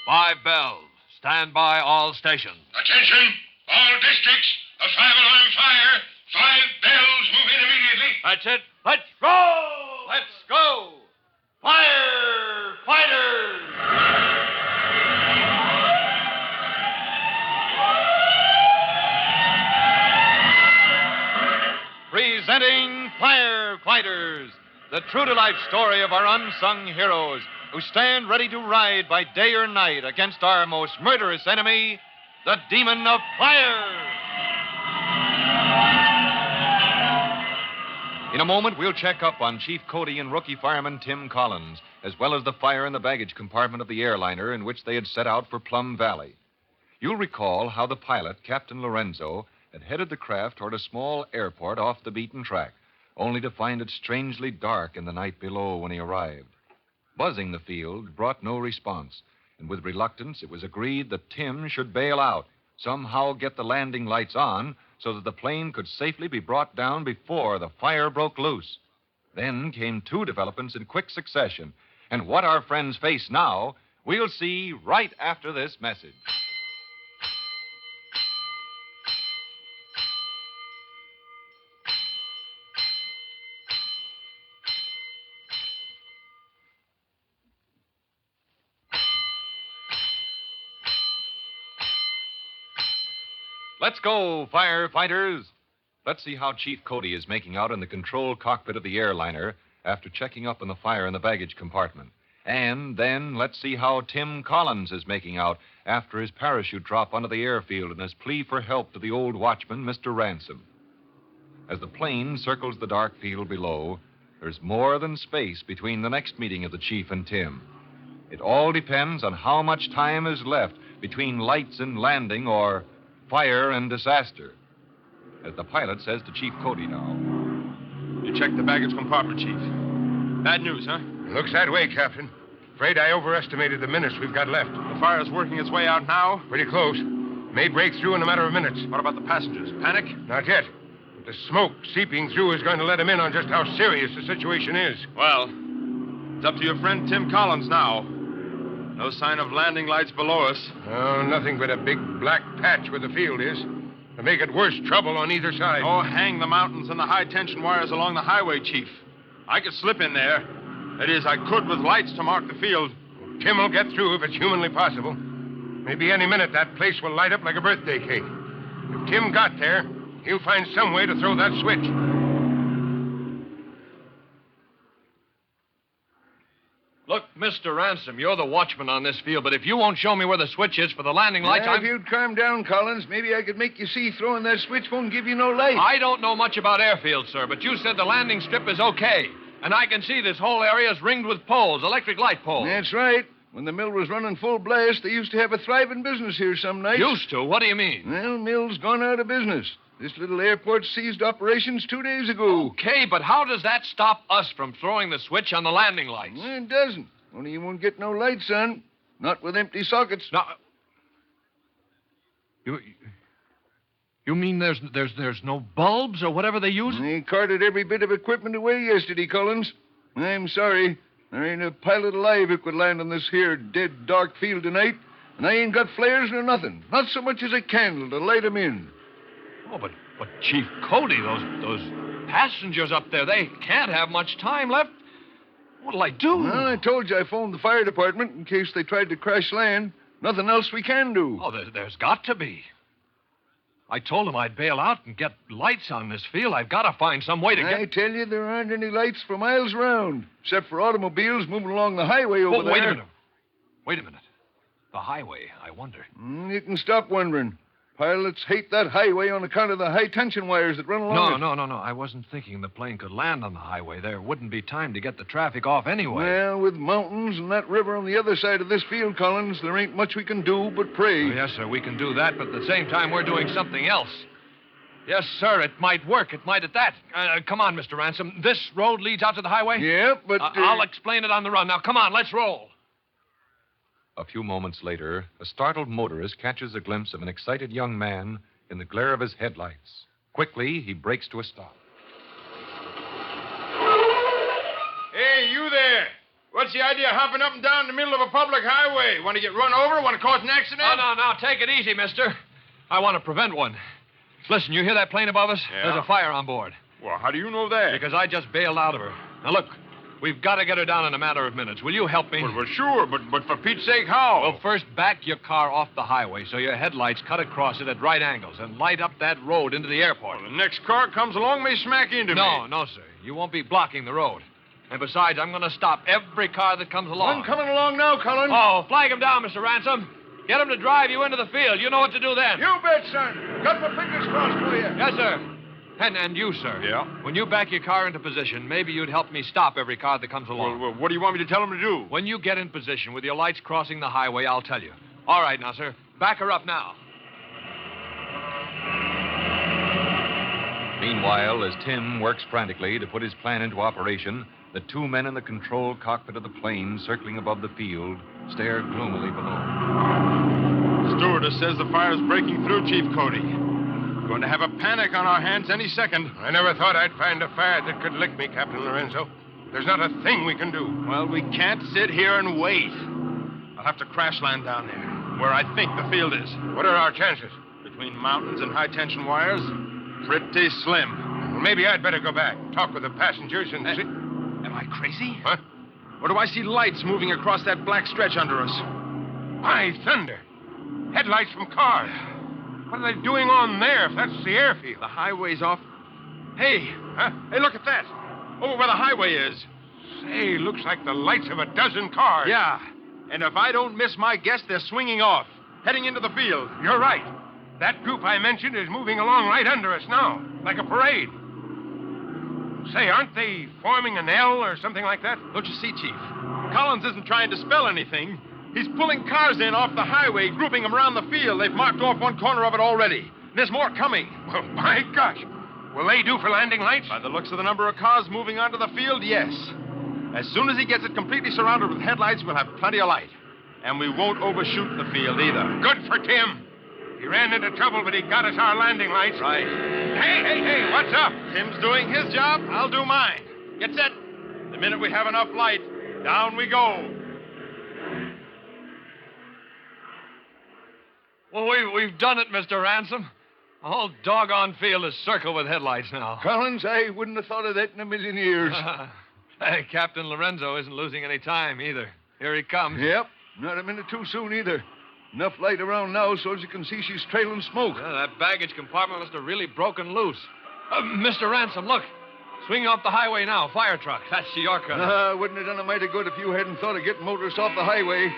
5 bells. Stand by all stations. Attention, all districts. A 5-alarm fire. 5 bells. Move in immediately. That's it. Let's roll! Let's go! Firefighters! Presenting Firefighters, the true-to-life story of our unsung heroes who stand ready to ride by day or night against our most murderous enemy, the demon of fire. In a moment, we'll check up on Chief Cody and rookie fireman Tim Collins, as well as the fire in the baggage compartment of the airliner in which they had set out for Plum Valley. You'll recall how the pilot, Captain Lorenzo, had headed the craft toward a small airport off the beaten track, only to find it strangely dark in the night below when he arrived. Buzzing the field brought no response, and with reluctance it was agreed that Tim should bail out, somehow get the landing lights on so that the plane could safely be brought down before the fire broke loose. Then came 2 developments in quick succession, and what our friends face now, we'll see right after this message. Let's go, firefighters. Let's see how Chief Cody is making out in the control cockpit of the airliner after checking up on the fire in the baggage compartment. And then let's see how Tim Collins is making out after his parachute drop onto the airfield and his plea for help to the old watchman, Mr. Ransom. As the plane circles the dark field below, there's more than space between the next meeting of the Chief and Tim. It all depends on how much time is left between lights and landing or fire and disaster. As the pilot says to Chief Cody now. You checked the baggage compartment, Chief. Bad news, huh? Looks that way, Captain. Afraid I overestimated the minutes we've got left. The fire's working its way out now? Pretty close. May break through in a matter of minutes. What about the passengers? Panic? Not yet. But the smoke seeping through is going to let them in on just how serious the situation is. Well, it's up to your friend Tim Collins now. No sign of landing lights below us. Oh, nothing but a big black patch where the field is. To make it worse, trouble on either side. Oh, hang the mountains and the high-tension wires along the highway, Chief. I could slip in there. That is, I could with lights to mark the field. Tim will get through if it's humanly possible. Maybe any minute that place will light up like a birthday cake. If Tim got there, he'll find some way to throw that switch. Look, Mr. Ransom, you're the watchman on this field, but if you won't show me where the switch is for the landing lights, If you'd calm down, Collins, maybe I could make you see throwing that switch won't give you no light. I don't know much about airfields, sir, but you said the landing strip is okay. And I can see this whole area is ringed with poles, electric light poles. That's right. When the mill was running full blast, they used to have a thriving business here some nights. Used to? What do you mean? Well, mill's gone out of business. This little airport ceased operations 2 days ago. Okay, but how does that stop us from throwing the switch on the landing lights? Well, it doesn't. Only you won't get no lights on. Not with empty sockets. Now, you mean there's no bulbs or whatever they use? They carted every bit of equipment away yesterday, Collins. I'm sorry. There ain't a pilot alive who could land on this here dead dark field tonight. And I ain't got flares nor nothing. Not so much as a candle to light 'em in. Oh, but Chief Cody, those passengers up there, they can't have much time left. What'll I do? Well, I told you I phoned the fire department in case they tried to crash land. Nothing else we can do. Oh, there's got to be. I told them I'd bail out and get lights on this field. I've got to find some way to get... I tell you, there aren't any lights for miles around, except for automobiles moving along the highway over there. Wait a minute. The highway, I wonder. You can stop wondering. Pilots hate that highway on account of the high-tension wires that run along it. No. I wasn't thinking the plane could land on the highway. There wouldn't be time to get the traffic off anyway. Well, with mountains and that river on the other side of this field, Collins, there ain't much we can do but pray. Oh, yes, sir, we can do that, but at the same time, we're doing something else. Yes, sir, it might work. It might at that. Come on, Mr. Ransom. This road leads out to the highway? Yeah, but... I'll explain it on the run. Now, come on, let's roll. A few moments later, a startled motorist catches a glimpse of an excited young man in the glare of his headlights. Quickly, he brakes to a stop. Hey, you there. What's the idea of hopping up and down in the middle of a public highway? Want to get run over? Want to cause an accident? No. Take it easy, mister. I want to prevent one. Listen, you hear that plane above us? Yeah? There's a fire on board. Well, how do you know that? Because I just bailed out of her. Now, look, we've got to get her down in a matter of minutes. Will you help me? Well, sure, but for Pete's sake, how? Well, first, back your car off the highway so your headlights cut across it at right angles and light up that road into the airport. Well, the next car comes along may smack into me. No, sir. You won't be blocking the road. And besides, I'm going to stop every car that comes along. One coming along now, Collins. Oh, flag him down, Mr. Ransom. Get him to drive you into the field. You know what to do then. You bet, son. Got my fingers crossed for you. Yes, sir. And you, sir. Yeah? When you back your car into position, maybe you'd help me stop every car that comes along. Well, what do you want me to tell him to do? When you get in position with your lights crossing the highway, I'll tell you. All right, now, sir. Back her up now. Meanwhile, as Tim works frantically to put his plan into operation, the two men in the control cockpit of the plane circling above the field stare gloomily below. Stewardess says the fire's breaking through, Chief Cody. We're going to have a panic on our hands any second. I never thought I'd find a fire that could lick me, Captain Lorenzo. There's not a thing we can do. Well, we can't sit here and wait. I'll have to crash land down there, where I think the field is. What are our chances? Between mountains and high-tension wires, pretty slim. Well, maybe I'd better go back, talk with the passengers, and see... Am I crazy? What? Or do I see lights moving across that black stretch under us? By thunder! Headlights from cars. What are they doing on there if that's the airfield? The highway's off. Hey! Huh? Hey, look at that! Over where the highway is. Say, looks like the lights of a dozen cars. Yeah. And if I don't miss my guess, they're swinging off, heading into the field. You're right. That group I mentioned is moving along right under us now, like a parade. Say, aren't they forming an L or something like that? Don't you see, Chief? Collins isn't trying to spell anything. He's pulling cars in off the highway, grouping them around the field. They've marked off one corner of it already. There's more coming. Well, my gosh. Will they do for landing lights? By the looks of the number of cars moving onto the field, yes. As soon as he gets it completely surrounded with headlights, we'll have plenty of light. And we won't overshoot the field either. Good for Tim. He ran into trouble, but he got us our landing lights. Right. Hey, what's up? Tim's doing his job. I'll do mine. Get set. The minute we have enough light, down we go. Well, we've done it, Mr. Ransom. The whole doggone field is circled with headlights now. Collins, I wouldn't have thought of that in a million years. Hey, Captain Lorenzo isn't losing any time either. Here he comes. Yep, not a minute too soon either. Enough light around now so as you can see she's trailing smoke. That baggage compartment must have really broken loose. Mr. Ransom, look. Swinging off the highway now. Fire truck. That's your car. Wouldn't have done a mighty good if you hadn't thought of getting motorists off the highway.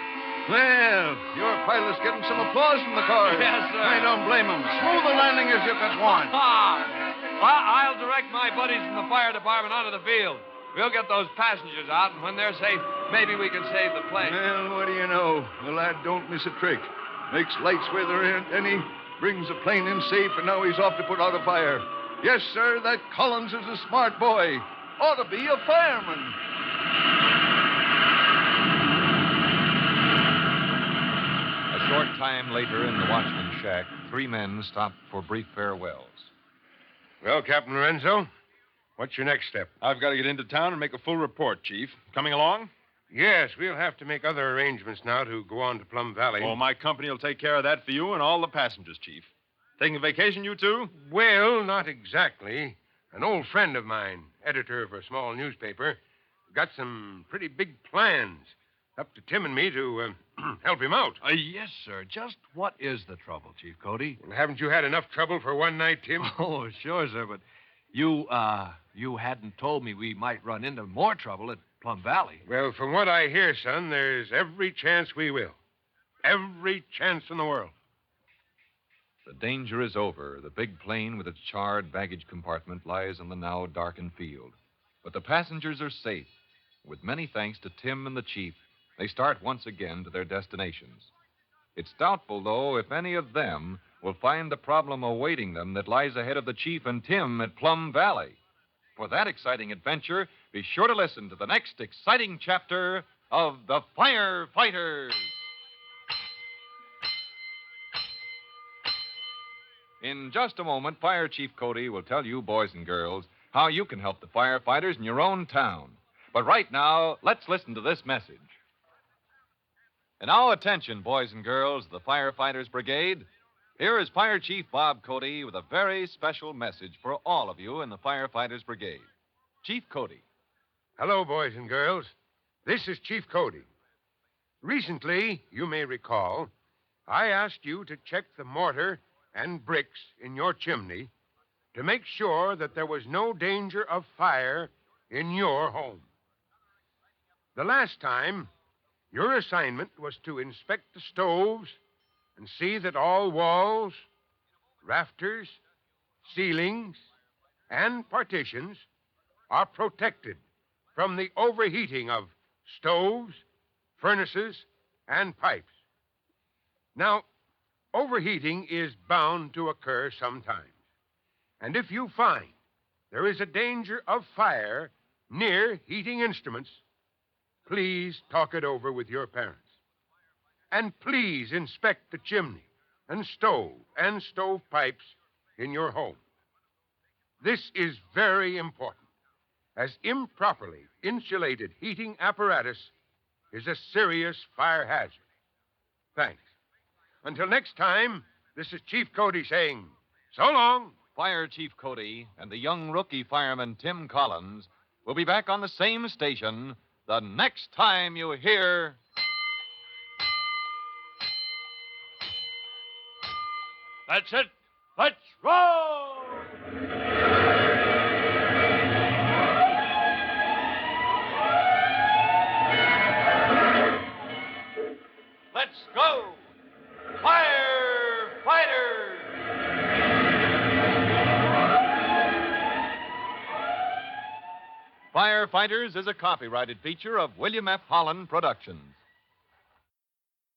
Well, your pilot's getting some applause from the car. Yes, sir. I don't blame him. Smooth the landing as if it wants. Well, I'll direct my buddies from the fire department onto the field. We'll get those passengers out, and when they're safe, maybe we can save the plane. Well, what do you know? The lad don't miss a trick. Makes lights where there ain't any, brings the plane in safe, and now he's off to put out a fire. Yes, sir, that Collins is a smart boy. Ought to be a fireman. A short time later, in the watchman's shack, three men stopped for brief farewells. Well, Captain Lorenzo, what's your next step? I've got to get into town and make a full report, Chief. Coming along? Yes, we'll have to make other arrangements now to go on to Plum Valley. Oh, my company will take care of that for you and all the passengers, Chief. Taking a vacation, you two? Well, not exactly. An old friend of mine, editor of a small newspaper, got some pretty big plans. Up to Tim and me to help him out. Yes, sir. Just what is the trouble, Chief Cody? Well, haven't you had enough trouble for one night, Tim? Oh, sure, sir, but you hadn't told me we might run into more trouble at Plum Valley. Well, from what I hear, son, there's every chance we will. Every chance in the world. The danger is over. The big plane with its charred baggage compartment lies in the now darkened field. But the passengers are safe. With many thanks to Tim and the Chief, they start once again to their destinations. It's doubtful, though, if any of them will find the problem awaiting them that lies ahead of the Chief and Tim at Plum Valley. For that exciting adventure, be sure to listen to the next exciting chapter of The Firefighters. In just a moment, Fire Chief Cody will tell you, boys and girls, how you can help the firefighters in your own town. But right now, let's listen to this message. And now, attention, boys and girls of the Firefighters Brigade. Here is Fire Chief Bob Cody with a very special message for all of you in the Firefighters Brigade. Chief Cody. Hello, boys and girls. This is Chief Cody. Recently, you may recall, I asked you to check the mortar and bricks in your chimney to make sure that there was no danger of fire in your home. The last time, your assignment was to inspect the stoves and see that all walls, rafters, ceilings, and partitions are protected from the overheating of stoves, furnaces, and pipes. Now, overheating is bound to occur sometimes. And if you find there is a danger of fire near heating instruments, please talk it over with your parents. And please inspect the chimney and stovepipes in your home. This is very important, as improperly insulated heating apparatus is a serious fire hazard. Thanks. Until next time, this is Chief Cody saying, so long. Fire Chief Cody and the young rookie fireman Tim Collins will be back on the same station the next time you hear... That's it. Let's roll! Let's go! Firefighters! Firefighters is a copyrighted feature of William F. Holland Productions.